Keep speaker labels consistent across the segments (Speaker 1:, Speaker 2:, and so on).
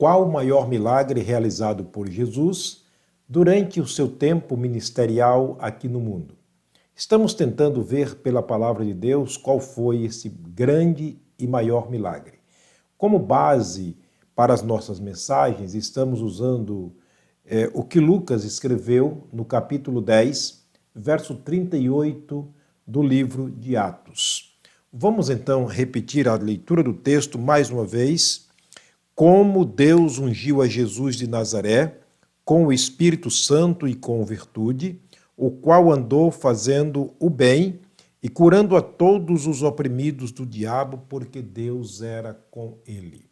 Speaker 1: qual o maior milagre realizado por Jesus durante o seu tempo ministerial aqui no mundo. Estamos tentando ver pela palavra de Deus qual foi esse grande e maior milagre. Como base para as nossas mensagens, estamos usando o que Lucas escreveu no capítulo 10, verso 38 do livro de Atos. Vamos então repetir a leitura do texto mais uma vez. Como Deus ungiu a Jesus de Nazaré com o Espírito Santo e com virtude, o qual andou fazendo o bem e curando a todos os oprimidos do diabo, porque Deus era com ele.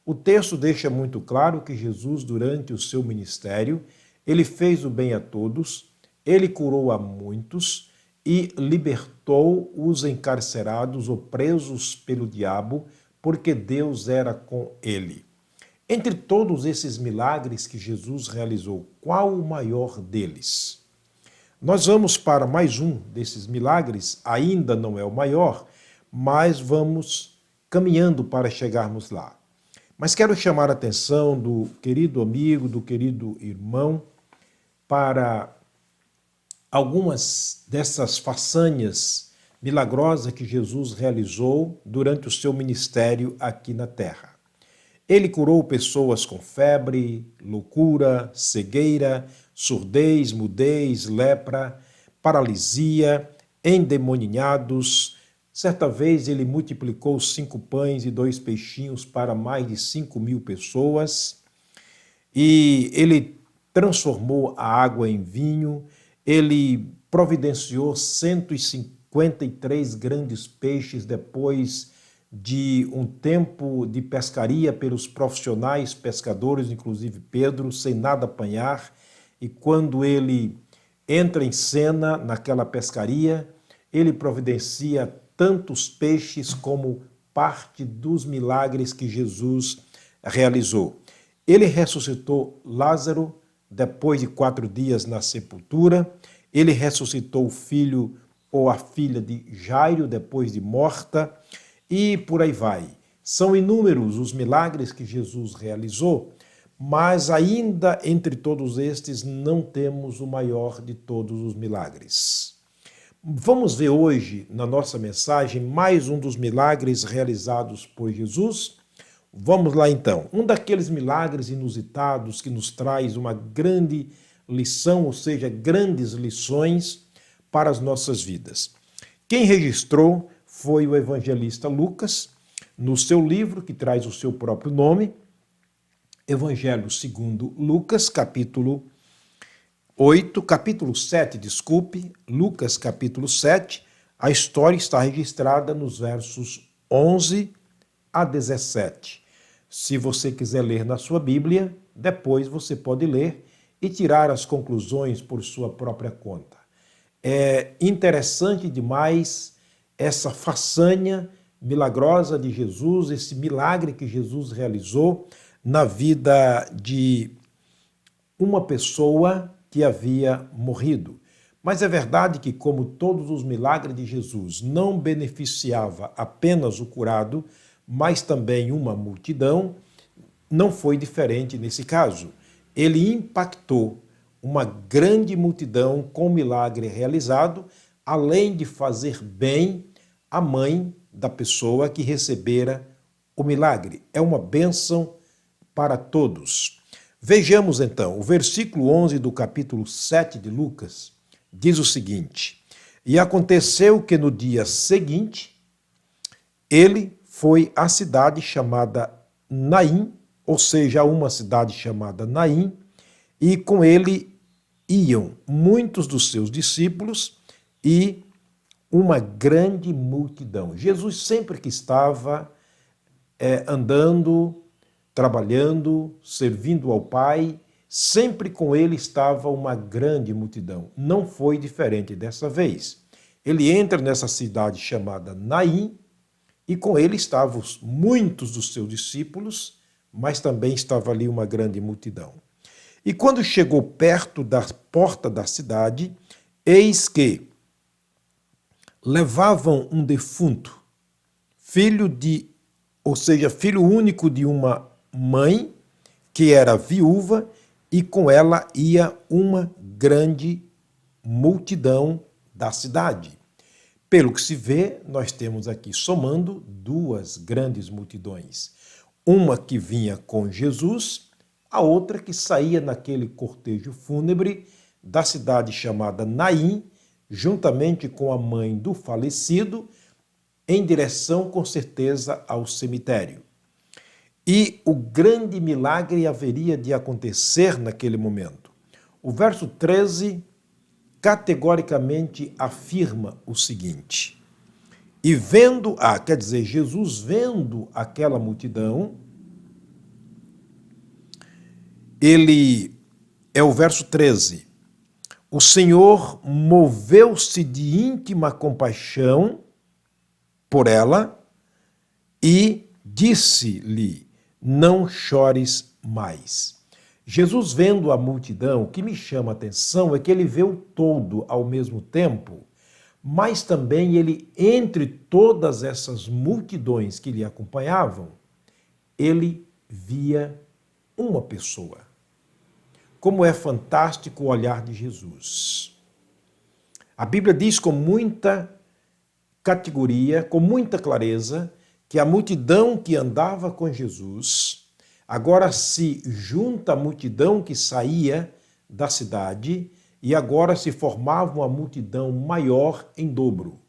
Speaker 1: O texto deixa muito claro que Jesus, durante o seu ministério, ele fez o bem a todos, ele curou a muitos e libertou os encarcerados ou presos pelo diabo, porque Deus era com ele. Entre todos esses milagres que Jesus realizou, qual o maior deles? Nós vamos para mais um desses milagres, ainda não é o maior, mas vamos caminhando para chegarmos lá. Mas quero chamar a atenção do querido amigo, do querido irmão, para algumas dessas façanhas milagrosas que Jesus realizou durante o seu ministério aqui na terra. Ele curou pessoas com febre, loucura, cegueira, surdez, mudez, lepra, paralisia, endemoninhados. Certa vez ele multiplicou 5 pães e 2 peixinhos para mais de 5.000 pessoas. E ele transformou a água em vinho. Ele providenciou 153 grandes peixes depois de um tempo de pescaria pelos profissionais pescadores, inclusive Pedro, sem nada apanhar. E quando ele entra em cena naquela pescaria, ele providencia tantos peixes como parte dos milagres que Jesus realizou. Ele ressuscitou Lázaro depois de 4 dias na sepultura. Ele ressuscitou o filho ou a filha de Jairo depois de morta. E por aí vai. São inúmeros os milagres que Jesus realizou, mas ainda entre todos estes não temos o maior de todos os milagres. Vamos ver hoje, na nossa mensagem, mais um dos milagres realizados por Jesus. Vamos lá então. Um daqueles milagres inusitados que nos traz uma grande lição, ou seja, grandes lições para as nossas vidas. Quem registrou foi o evangelista Lucas, no seu livro, que traz o seu próprio nome, Evangelho segundo Lucas, capítulo 7, Lucas capítulo 7, a história está registrada nos versos 11 a 17. Se você quiser ler na sua Bíblia, depois você pode ler e tirar as conclusões por sua própria conta. É interessante demais essa façanha milagrosa de Jesus, esse milagre que Jesus realizou na vida de uma pessoa que havia morrido. Mas é verdade que, como todos os milagres de Jesus, não beneficiava apenas o curado, mas também uma multidão, não foi diferente nesse caso. Ele impactou uma grande multidão com o milagre realizado, além de fazer bem a mãe da pessoa que recebera o milagre. É uma bênção para todos. Vejamos então, o versículo 11 do capítulo 7 de Lucas diz o seguinte: E aconteceu que no dia seguinte, ele foi à cidade chamada Naim, ou seja, a uma cidade chamada Naim, e com ele iam muitos dos seus discípulos e uma grande multidão. Jesus sempre que estava andando, trabalhando, servindo ao Pai, sempre com ele estava uma grande multidão. Não foi diferente dessa vez. Ele entra nessa cidade chamada Naim e com ele estavam muitos dos seus discípulos, mas também estava ali uma grande multidão. E quando chegou perto da porta da cidade, eis que levavam um defunto, filho único de uma mãe que era viúva, e com ela ia uma grande multidão da cidade. Pelo que se vê, nós temos aqui somando duas grandes multidões. Uma que vinha com Jesus, a outra que saía naquele cortejo fúnebre da cidade chamada Naim, juntamente com a mãe do falecido, em direção, com certeza, ao cemitério. E o grande milagre haveria de acontecer naquele momento. O verso 13 categoricamente afirma o seguinte: e vendo, quer dizer, Jesus vendo aquela multidão, ele, é o verso 13, o Senhor moveu-se de íntima compaixão por ela e disse-lhe: não chores mais. Jesus vendo a multidão, o que me chama a atenção é que ele vê o todo ao mesmo tempo, mas também ele, entre todas essas multidões que lhe acompanhavam, ele via uma pessoa. Como é fantástico o olhar de Jesus. A Bíblia diz com muita categoria, com muita clareza, que a multidão que andava com Jesus agora se junta à multidão que saía da cidade e agora se formava uma multidão maior em dobro.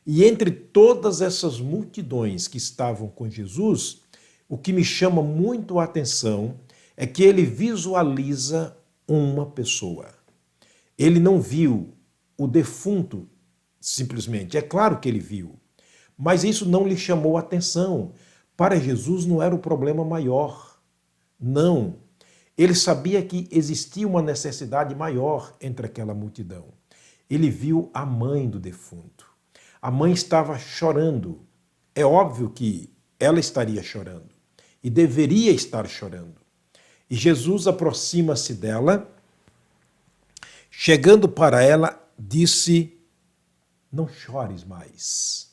Speaker 1: E entre todas essas multidões que estavam com Jesus, o que me chama muito a atenção é que ele visualiza uma pessoa. Ele não viu o defunto simplesmente. É claro que ele viu, mas isso não lhe chamou a atenção. Para Jesus não era o problema maior. Não. Ele sabia que existia uma necessidade maior entre aquela multidão. Ele viu a mãe do defunto. A mãe estava chorando. É óbvio que ela estaria chorando e deveria estar chorando. E Jesus aproxima-se dela, chegando para ela, disse: não chores mais.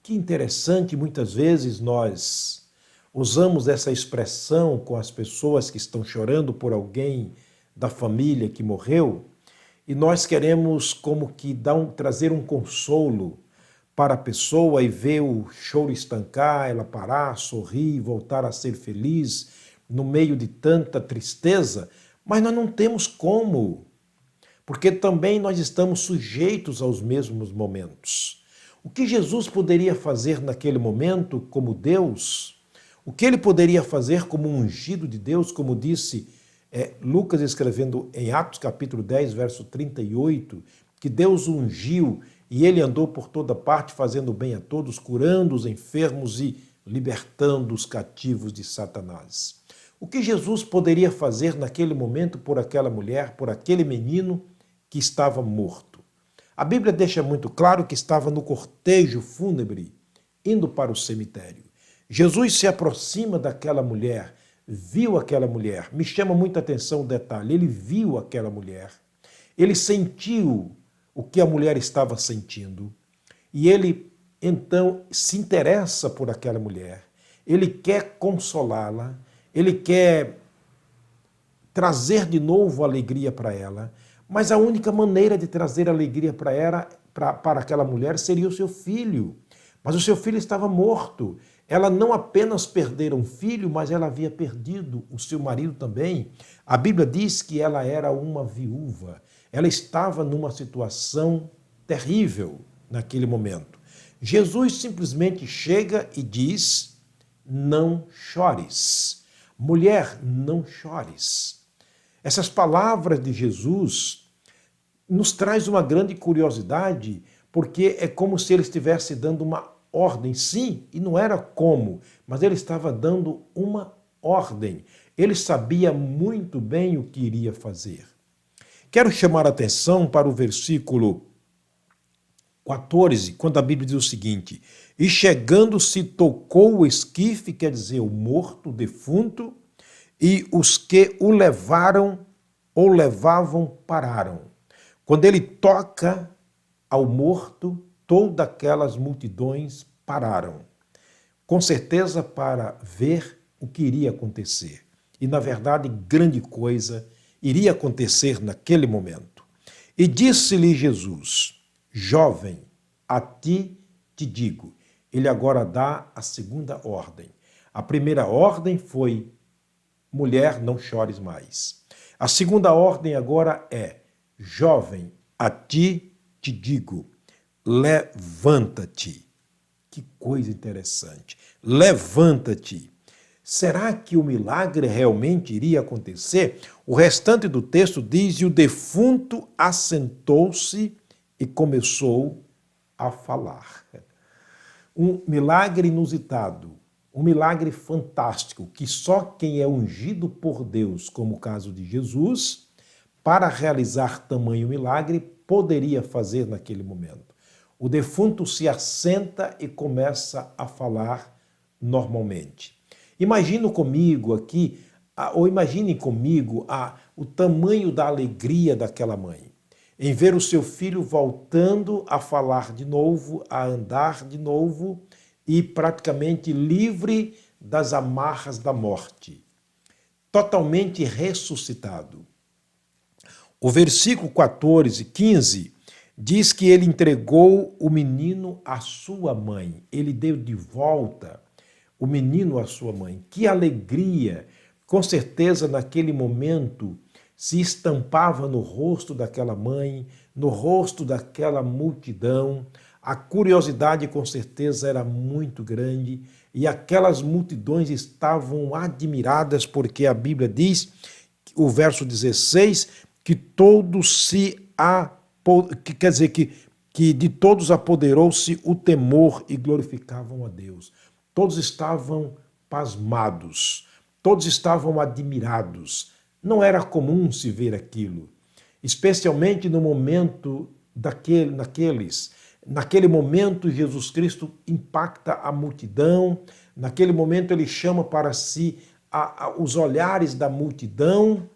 Speaker 1: Que interessante, muitas vezes nós usamos essa expressão com as pessoas que estão chorando por alguém da família que morreu, e nós queremos como que trazer um consolo para a pessoa e ver o choro estancar, ela parar, sorrir, voltar a ser feliz no meio de tanta tristeza, mas nós não temos como, porque também nós estamos sujeitos aos mesmos momentos. O que Jesus poderia fazer naquele momento como Deus, o que ele poderia fazer como ungido de Deus, como disse Lucas escrevendo em Atos capítulo 10, verso 38, que Deus ungiu e ele andou por toda parte fazendo bem a todos, curando os enfermos e libertando os cativos de Satanás. O que Jesus poderia fazer naquele momento por aquela mulher, por aquele menino que estava morto? A Bíblia deixa muito claro que estava no cortejo fúnebre, indo para o cemitério. Jesus se aproxima daquela mulher, viu aquela mulher. Me chama muita atenção o detalhe, ele viu aquela mulher, ele sentiu o que a mulher estava sentindo e ele então se interessa por aquela mulher, ele quer consolá-la, ele quer trazer de novo alegria para ela, mas a única maneira de trazer alegria para aquela mulher seria o seu filho. Mas o seu filho estava morto. Ela não apenas perdera um filho, mas ela havia perdido o seu marido também. A Bíblia diz que ela era uma viúva. Ela estava numa situação terrível naquele momento. Jesus simplesmente chega e diz: não chores. Mulher, não chores. Essas palavras de Jesus nos traz uma grande curiosidade, porque é como se ele estivesse dando uma ordem, sim, e não era como, mas ele estava dando uma ordem. Ele sabia muito bem o que iria fazer. Quero chamar a atenção para o versículo 14, quando a Bíblia diz o seguinte: e chegando-se tocou o esquife, quer dizer, o morto, o defunto, e os que o levaram ou levavam pararam. Quando ele toca ao morto, todas aquelas multidões pararam, com certeza para ver o que iria acontecer. e, na verdade, grande coisa iria acontecer naquele momento. E disse-lhe Jesus: jovem, a ti te digo. Ele agora dá a segunda ordem. A primeira ordem foi: mulher, não chores mais. A segunda ordem agora é: jovem, a ti te digo, levanta-te. Que coisa interessante. Levanta-te. Será que o milagre realmente iria acontecer? O restante do texto diz: e o defunto assentou-se e começou a falar. Um milagre inusitado, um milagre fantástico, que só quem é ungido por Deus, como o caso de Jesus, para realizar tamanho milagre, poderia fazer naquele momento. O defunto se assenta e começa a falar normalmente. Imagine comigo aqui, ou imagine comigo o tamanho da alegria daquela mãe, em ver o seu filho voltando a falar de novo, a andar de novo e praticamente livre das amarras da morte, totalmente ressuscitado. O versículo 14, 15 diz que ele entregou o menino à sua mãe. Ele deu de volta o menino à sua mãe. Que alegria! Com certeza, naquele momento, se estampava no rosto daquela mãe, no rosto daquela multidão. A curiosidade, com certeza, era muito grande e aquelas multidões estavam admiradas, porque a Bíblia diz, o verso 16, que todos quer dizer que de todos apoderou-se o temor e glorificavam a Deus. Todos estavam pasmados, todos estavam admirados. Não era comum se ver aquilo, especialmente no momento naquele momento Jesus Cristo impacta a multidão, naquele momento ele chama para si os olhares da multidão,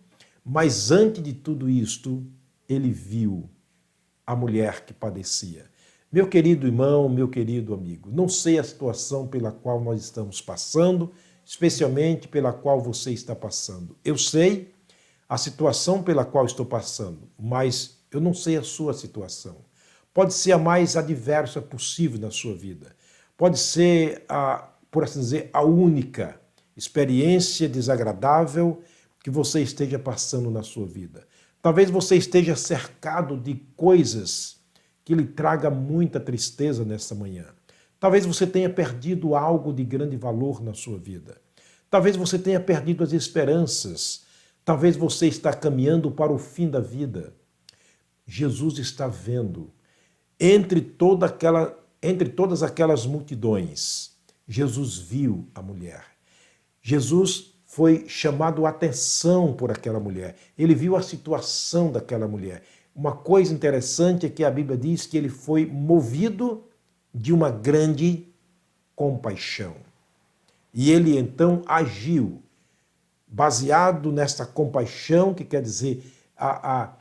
Speaker 1: mas antes de tudo isto, ele viu a mulher que padecia. Meu querido irmão, meu querido amigo, não sei a situação pela qual nós estamos passando, especialmente pela qual você está passando. Eu sei a situação pela qual estou passando, mas eu não sei a sua situação. Pode ser a mais adversa possível na sua vida. Pode ser, por assim dizer, a única experiência desagradável que você esteja passando na sua vida. Talvez você esteja cercado de coisas que lhe traga muita tristeza nesta manhã. Talvez você tenha perdido algo de grande valor na sua vida. Talvez você tenha perdido as esperanças. Talvez você está caminhando para o fim da vida. Jesus está vendo. Entre todas aquelas multidões, Jesus viu a mulher. Jesus foi chamado a atenção por aquela mulher. Ele viu a situação daquela mulher. Uma coisa interessante é que a Bíblia diz que ele foi movido de uma grande compaixão. E ele então agiu, baseado nesta compaixão, que quer dizer a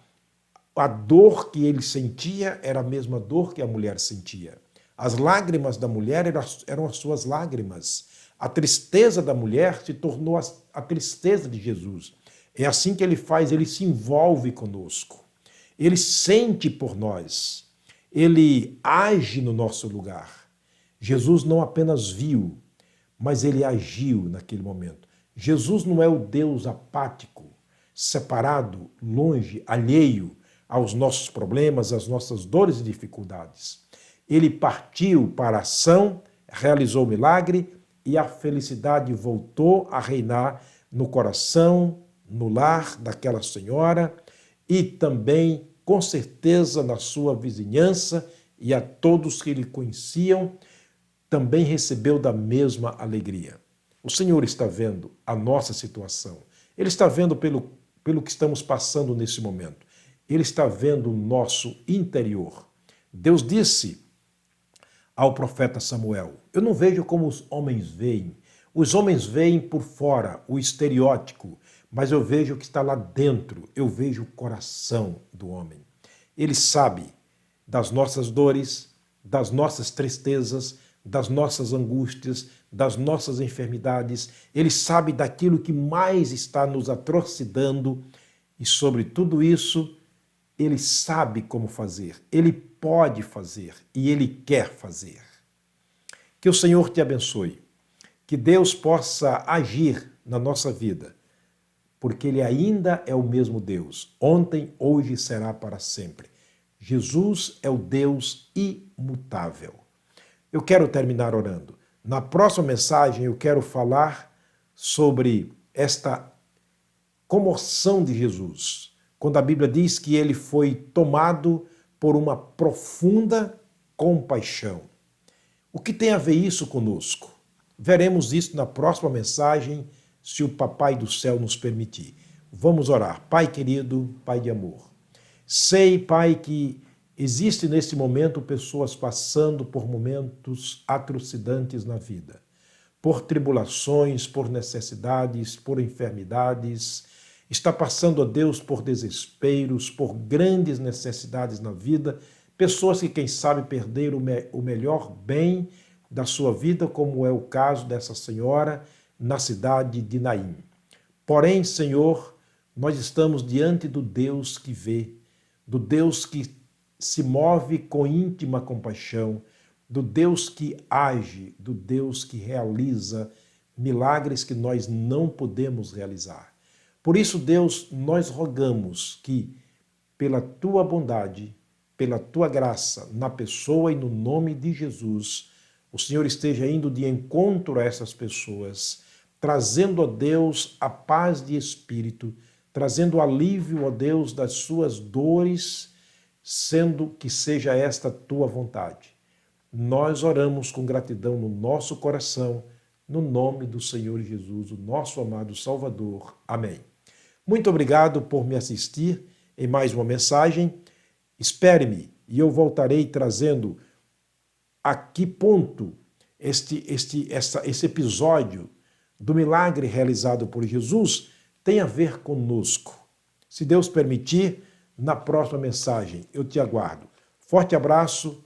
Speaker 1: dor que ele sentia era a mesma dor que a mulher sentia. As lágrimas da mulher eram as suas lágrimas. A tristeza da mulher se tornou a tristeza de Jesus. É assim que ele faz, ele se envolve conosco. Ele sente por nós. Ele age no nosso lugar. Jesus não apenas viu, mas ele agiu naquele momento. Jesus não é o Deus apático, separado, longe, alheio aos nossos problemas, às nossas dores e dificuldades. Ele partiu para a ação, realizou o milagre e a felicidade voltou a reinar no coração, no lar daquela senhora e também, com certeza, na sua vizinhança e a todos que lhe conheciam, também recebeu da mesma alegria. O Senhor está vendo a nossa situação. Ele está vendo pelo que estamos passando nesse momento. Ele está vendo o nosso interior. Deus disse ao profeta Samuel: eu não vejo como os homens veem. Os homens veem por fora, o estereótipo, mas eu vejo o que está lá dentro. Eu vejo o coração do homem. Ele sabe das nossas dores, das nossas tristezas, das nossas angústias, das nossas enfermidades, Ele sabe daquilo que mais está nos atrocidando e sobre tudo isso, Ele sabe como fazer, Ele pode fazer e Ele quer fazer. Que o Senhor te abençoe, que Deus possa agir na nossa vida, porque Ele ainda é o mesmo Deus, ontem, hoje e será para sempre. Jesus é o Deus imutável. Eu quero terminar orando. Na próxima mensagem eu quero falar sobre esta comoção de Jesus, quando a Bíblia diz que ele foi tomado por uma profunda compaixão. O que tem a ver isso conosco? Veremos isso na próxima mensagem, se o Papai do Céu nos permitir. Vamos orar. Pai querido, Pai de amor, sei, Pai, que existe nesse momento pessoas passando por momentos atrocinantes na vida, por tribulações, por necessidades, por enfermidades, está passando, ó Deus, por desesperos, por grandes necessidades na vida, pessoas que, quem sabe, perderam o melhor bem da sua vida, como é o caso dessa senhora na cidade de Naim. Porém, Senhor, nós estamos diante do Deus que vê, do Deus que se move com íntima compaixão, do Deus que age, do Deus que realiza milagres que nós não podemos realizar. Por isso, Deus, nós rogamos que, pela tua bondade, pela tua graça, na pessoa e no nome de Jesus, o Senhor esteja indo de encontro a essas pessoas, trazendo a Deus a paz de espírito, trazendo alívio, ó Deus, das suas dores, sendo que seja esta tua vontade. Nós oramos com gratidão no nosso coração, no nome do Senhor Jesus, o nosso amado Salvador. Amém. Muito obrigado por me assistir em mais uma mensagem. Espere-me e eu voltarei trazendo a que ponto esse episódio do milagre realizado por Jesus tem a ver conosco. Se Deus permitir, na próxima mensagem eu te aguardo. Forte abraço,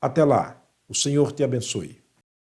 Speaker 1: até lá. O Senhor te abençoe.